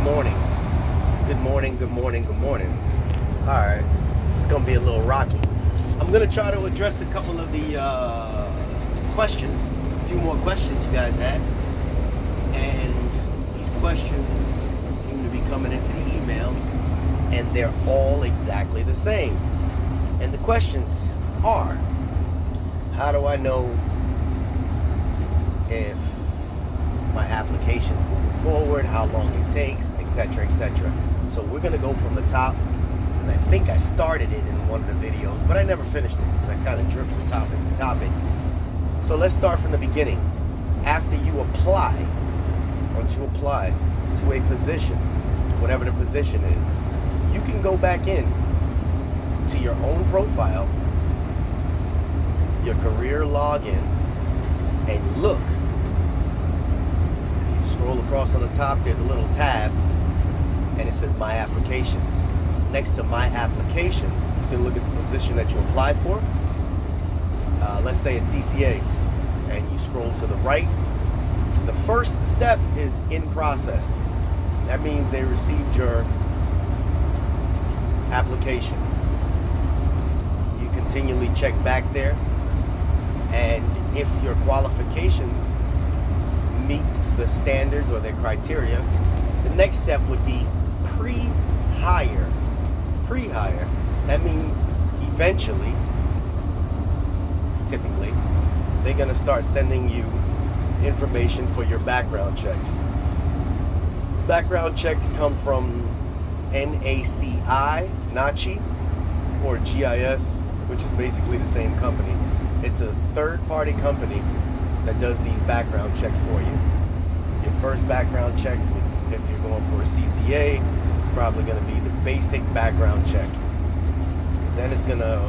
morning. Good morning, good morning, good morning. Alright, it's going to be a little rocky. I'm going to try to address a couple of the questions, a few more questions you guys had. And these questions seem to be coming into the emails, and they're all exactly the same. And the questions are, how do I know if my application's moving forward, how long it takes, etc., etc. So we're going to go from the top. And I think I started it in one of the videos, but I never finished it because I kind of drift from topic to topic. So let's start from the beginning. After you apply, once you apply to a position, whatever the position is, you can go back in to your own profile, your career login, and look. If you scroll across on the top, there's a little tab, and it says My Applications. Next to My Applications, you can look at the position that you applied for. Let's say it's CCA, and you scroll to the right. The first step is in process. That means they received your application. You continually check back there, and if your qualifications meet the standards or their criteria, the next step would be pre-hire. Pre-hire, that means eventually, typically, they're going to start sending you information for your background checks. Background checks come from NACI, or GIS, which is basically the same company. It's a third-party company that does these background checks for you. Your first background check, if you're going for a CCA, it's probably going to be the basic background check. Then it's going to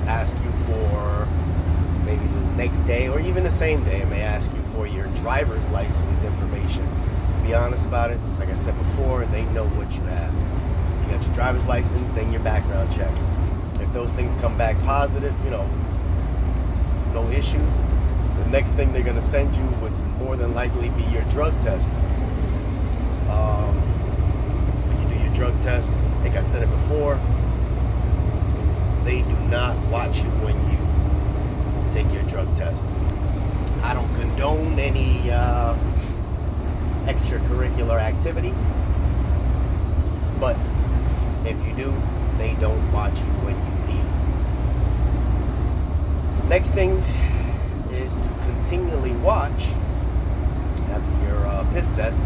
ask you for maybe the next day or even the same day. It may ask you for your driver's license information. Be honest about it. Like I said before, they know what you have. You got your driver's license, then your background check. If those things come back positive, no issues, the next thing they're going to send you would more than likely be your drug test. When you do your drug test, I think I said it before, they do not watch you when you take your drug test. I don't condone any extracurricular activity, but if you do, they don't watch you when you leave. Next thing is to continually watch after your piss test.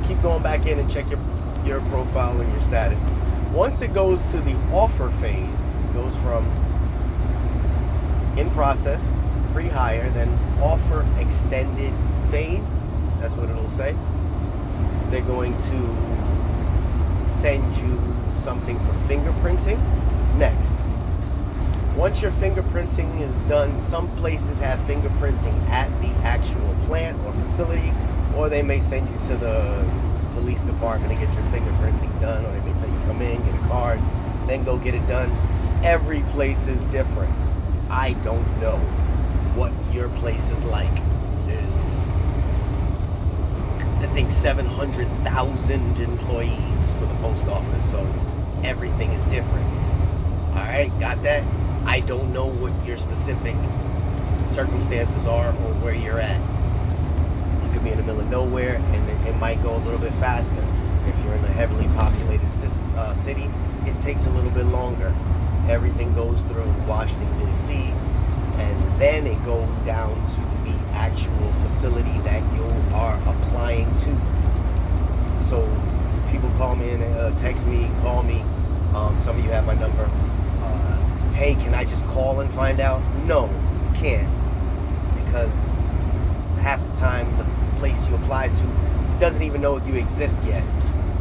Keep going back in and check your profile and your status. Once it goes to the offer phase, it goes from in process, pre-hire, then offer extended phase. That's what it'll say. They're going to send you something for fingerprinting next. Once your fingerprinting is done, some places have fingerprinting at the actual plant or facility, or they may send you to the police department to get your fingerprinting done, or they may say you come in, get a card, then go get it done. Every place is different. I don't know what your place is like. There's, I think, 700,000 employees for the post office, so everything is different. Alright, got that? I don't know what your specific circumstances are or where you're at. You could be in the middle of nowhere and it might go a little bit faster. If you're in a heavily populated city, it takes a little bit longer. Everything goes through Washington, D.C., and then it goes down to the actual facility that you are applying to. So people call me and text me, call me. Some of you have my number. Hey, can I just call and find out? No, you can't, because half the time the place you applied to doesn't even know if you exist yet.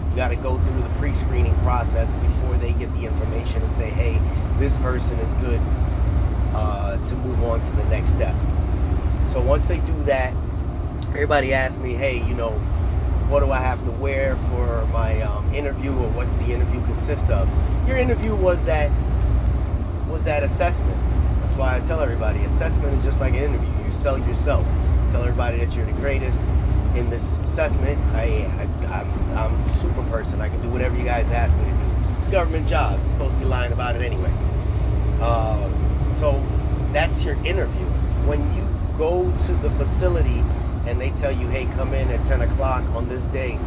You got to go through the pre-screening process before they get the information and say, hey, this person is good to move on to the next step. So once they do that, everybody asks me, hey, what do I have to wear for my interview, or what's the interview consist of? Your interview was that assessment. That's why I tell everybody, assessment is just like an interview. You sell yourself. Tell everybody that you're the greatest in this assessment. I'm a super person. I can do whatever you guys ask me to do. It's a government job. I'm supposed to be lying about it anyway. So that's your interview. When you go to the facility and they tell you, hey, come in at 10 o'clock on this day,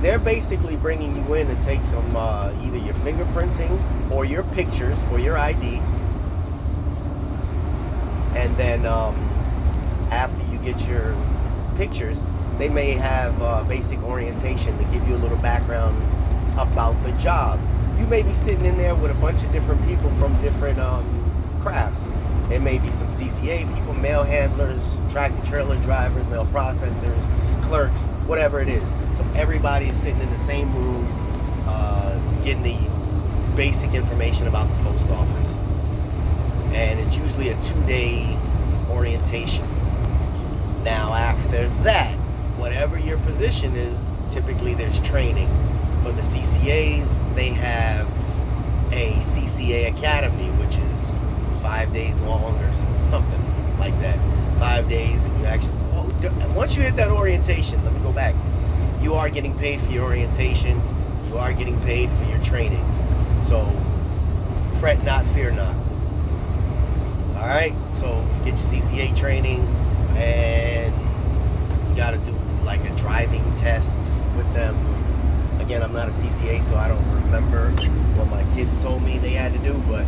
they're basically bringing you in to take some either your fingerprinting or your pictures for your ID. And then after you get your pictures, they may have basic orientation to give you a little background about the job. You may be sitting in there with a bunch of different people from different crafts. There may be some CCA people, mail handlers, tractor trailer drivers, mail processors, clerks, whatever it is. So everybody's sitting in the same room getting the basic information about the post office. And it's usually a 2-day orientation. Now after that, whatever your position is, typically there's training. For the CCAs, they have a CCA Academy, which is 5 days long or something like that. 5 days, and you actually, once you hit that orientation, let me go back. You are getting paid for your orientation. You are getting paid for your training. So fret not, fear not. All right, so you get your CCA training, and you got to do like a driving test with them. Again, I'm not a CCA, so I don't remember what my kids told me they had to do, but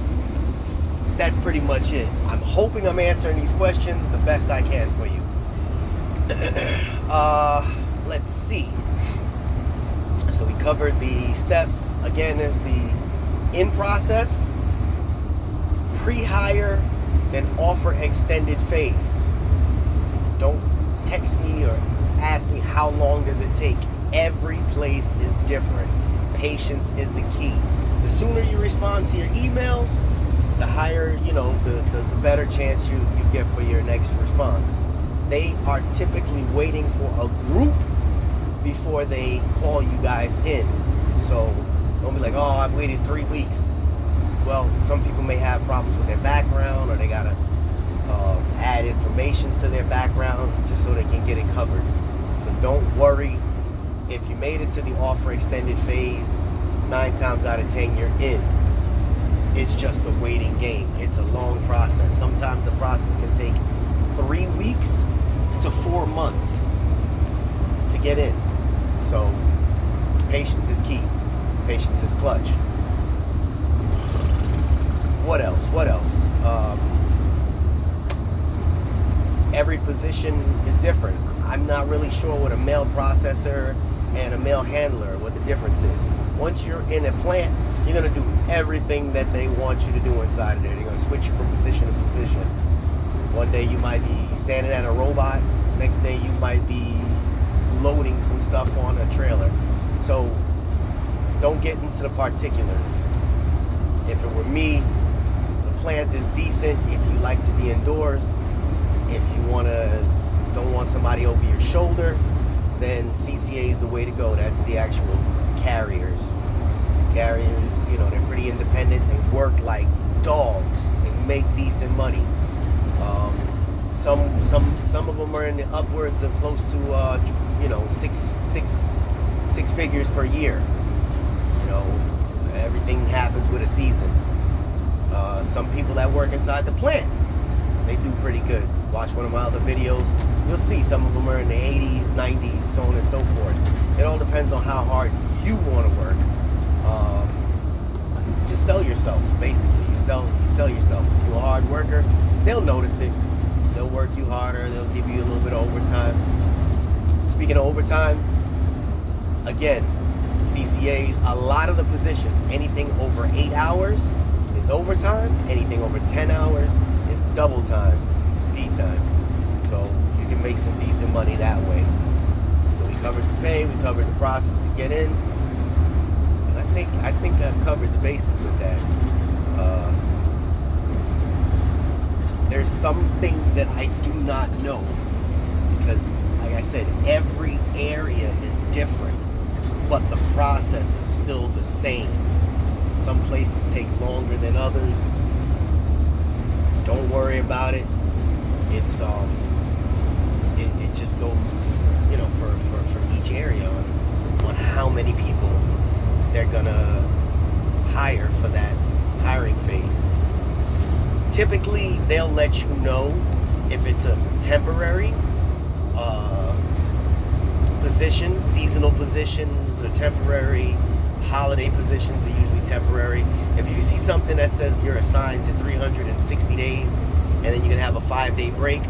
that's pretty much it. I'm hoping I'm answering these questions the best I can for you. Let's see. So we covered the steps. Again, there's the in process, pre-hire, then offer extended phase. Don't text me or ask me how long does it take. Every place is different. Patience is the key. The sooner you respond to your emails, the higher, the better chance you get for your next response. They are typically waiting for a group before they call you guys in. So don't be like, oh, I've waited 3 weeks. Well, some people may have problems with their background, or they gotta add information to their background just so they can get it covered. So don't worry. If you made it to the offer extended phase, 9 times out of 10 you're in. It's just a waiting game. It's a long process. Sometimes the process can take 3 weeks to 4 months to get in. So patience is key. Patience is clutch. What else? Every position is different. I'm not really sure what a mail processor and a mail handler, what the difference is. Once you're in a plant, you're going to do everything that they want you to do inside of there. They're going to switch you from position to position. One day you might be standing at a robot. Next day you might be loading some stuff on a trailer. So don't get into the particulars. If it were me, the plant is decent if you like to be indoors. If you don't want somebody over your shoulder, then CCA is the way to go. That's the actual carriers. Carriers, they're pretty independent. They work like dogs. They make decent money. Some of them are in the upwards of close to six figures per year. Everything happens with a season. Some people that work inside the plant, they do pretty good. Watch one of my other videos, you'll see some of them are in the 80s, 90s, so on and so forth. It all depends on how hard you want to work. Just sell yourself, basically. You sell yourself. If you're a hard worker, they'll notice it. They'll work you harder. They'll give you a little bit of overtime. Speaking of overtime, again, CCAs, a lot of the positions, anything over 8 hours is overtime. Anything over 10 hours is double time, V time. So you can make some decent money that way. So we covered the pay, we covered the process to get in. And I think I've covered the bases with that. There's some things that I do not know because, like I said, every area is different, but the process is still the same. Some places take longer than others. Don't worry about it. It just goes to, for each area on how many people they're gonna hire for that hiring phase. Typically, they'll let you know if it's a temporary position. Seasonal positions are temporary. Holiday positions are usually temporary. If you see something that says you're assigned to 360 days and then you're gonna have a 5-day break,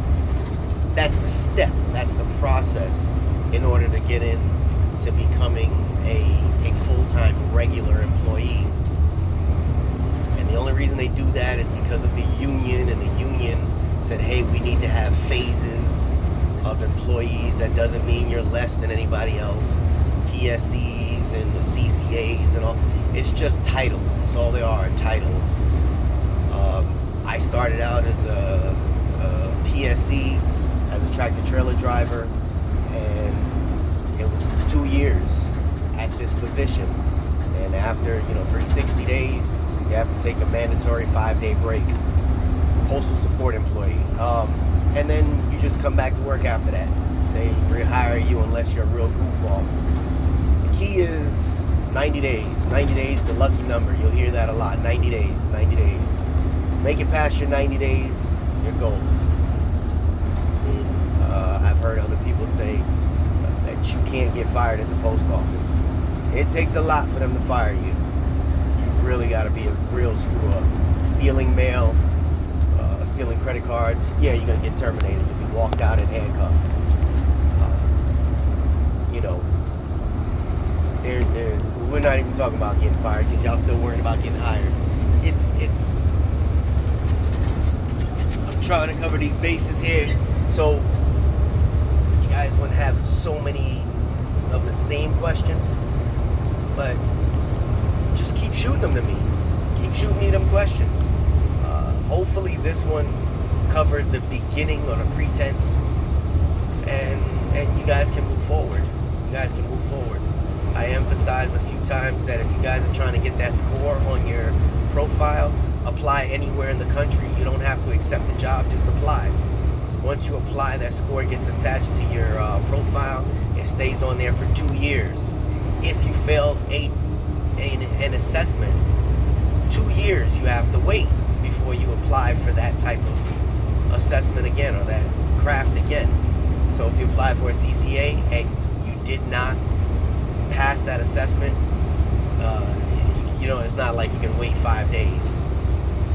that's the step, that's the process in order to get in to becoming a full-time regular employee. And the only reason they do that is because of the union, and the union said, hey, we need to have phases of employees. That doesn't mean you're less than anybody else. PSEs and the CCAs and all, it's just titles. That's all they are, titles. I started out as a PSE, as a tractor trailer driver, and it was 2 years at this position. And after 360 days, you have to take a mandatory 5-day break. Postal support employee. And then you just come back to work after that. They rehire you unless you're a real goof off. The key is 90 days. 90 days, the lucky number. You'll hear that a lot. 90 days, 90 days. Make it past your 90 days, you're gold. I've heard other people say that you can't get fired at the post office. It takes a lot for them to fire you. You really got to be a real screw up. Stealing mail, stealing credit cards, yeah, you're going to get terminated. You'll be walked out in handcuffs. We're not even talking about getting fired because y'all still worrying about getting hired. I'm trying to cover these bases here so you guys wouldn't have so many of the same questions, but just keep shooting them to me. Keep shooting me them questions. Hopefully this one covered the beginning on a pretense, and you guys can move forward. You guys can move forward. I emphasized a few times that if you guys are trying to get that score on your profile, apply anywhere in the country. You don't have to accept the job, just apply. Once you apply, that score gets attached to your profile. It stays on there for 2 years. If you failed an assessment, 2 years you have to wait before you apply for that type of assessment again, or that craft again. So if you apply for a CCA and you did not pass that assessment, it's not like you can wait 5 days.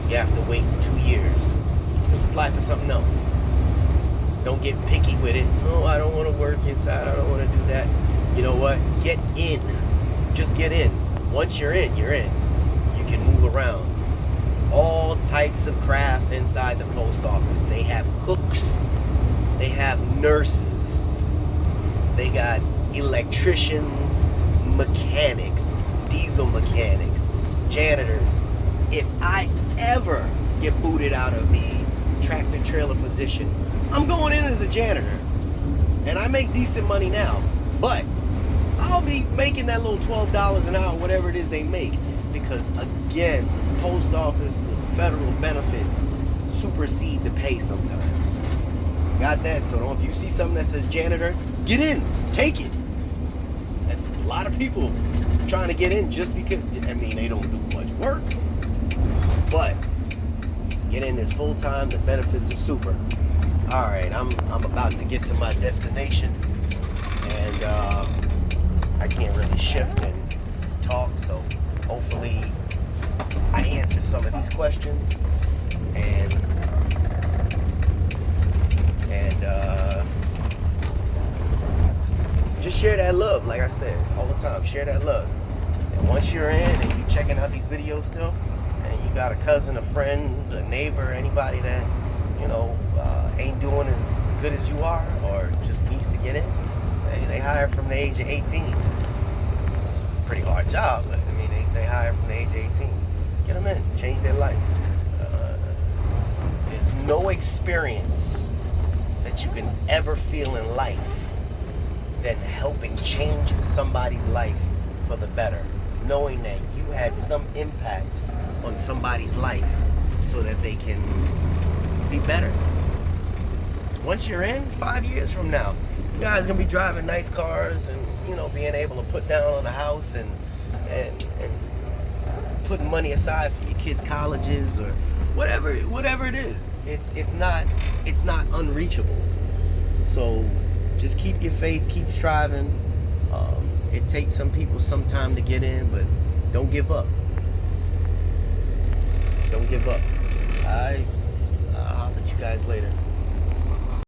You have to wait 2 years. Just apply for something else. Don't get picky with it. Oh, I don't want to work inside. I don't want to do that. You know what? Get in. Just get in. Once you're in, you're in. You can move around. All types of crafts inside the post office. They have cooks. They have nurses. They got electricians, mechanics, diesel mechanics, janitors. If I ever get booted out of the tractor trailer position, I'm going in as a janitor. And I make decent money now, but I'll be making that little $12 an hour, whatever it is they make, because again, post office, the federal benefits supersede the pay sometimes. Got that? So if you see something that says janitor, get in, take it. That's a lot of people trying to get in just because, they don't do much work, but get in is full time. The benefits are super. All right, I'm about to get to my destination, and I can't really shift and talk, so hopefully I answer some of these questions, and just share that love. Like I said all the time, share that love. And once you're in and you're checking out these videos still, and you got a cousin, a friend, a neighbor, anybody that ain't doing as good as you are, or just needs to get in, they hire from the age of 18. It's a pretty hard job, but they hire from the age of 18. Get them in, change their life. There's no experience that you can ever feel in life than helping change somebody's life for the better. Knowing that you had some impact on somebody's life so that they can be better. once you're in, 5 years from now, you guys gonna be driving nice cars and, you know, being able to put down on a house and putting money aside for your kids' colleges or whatever it is. It's not unreachable. So just keep your faith, keep striving. It takes some people some time to get in, but don't give up. Don't give up. I'll holler at you guys later.